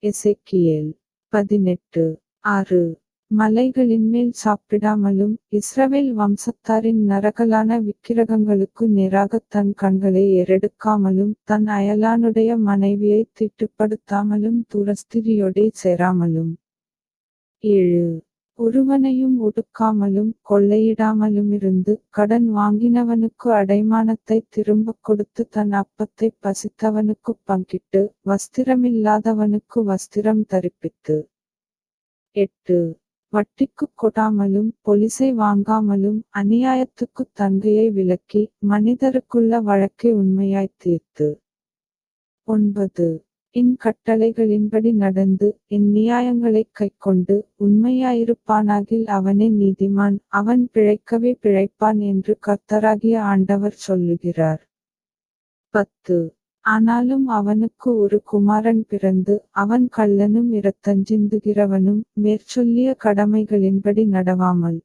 எசேக்கியேல் 18:6. மலைகளின்மேல் சாப்பிடாமலும் இஸ்ரவேல் வம்சத்தாரின் நரகலான விக்கிரகங்களுக்கு நேராகத் தன் கண்களை ஏறெடுக்காமலும் தன் அயலானுடைய மனைவியைத் தீட்டுப்படுத்தாமலும் தூரஸ்திரியோடே சேராமலும். 7. ஒருவனையும் ஒடுக்காமலும் கொள்ளையிடாமலுமிருந்து கடன் வாங்கினவனுக்கு அடைமானத்தைத் திரும்பக் கொடுத்து தன் அப்பத்தைப் பசித்தவனுக்குப் பங்கிட்டு வஸ்திரமில்லாதவனுக்கு வஸ்திரம் தரிப்பித்து. 8. வட்டிக்குக் கொடாமலும் பொலிசை வாங்காமலும் அநியாயத்துக்குத் தன்கையை விலக்கி மனிதருக்குள்ள வழக்கை உண்மையாய்த் தீர்த்து. 9. என் கட்டளைகளின்படி நடந்து என் நியாயங்களைக் கைக்கொண்டு உண்மையாயிருப்பானாகில் அவனே நீதிமான், அவன் பிழைக்கவே பிழைப்பான் என்று கர்த்தராகிய ஆண்டவர் சொல்லுகிறார். 10. ஆனாலும் அவனுக்கு ஒரு குமாரன் பிறந்து அவன் கள்ளனும் இரத்தஞ்சிந்துகிறவனும் மேற்சொல்லிய கடமைகளின்படி நடவாமல்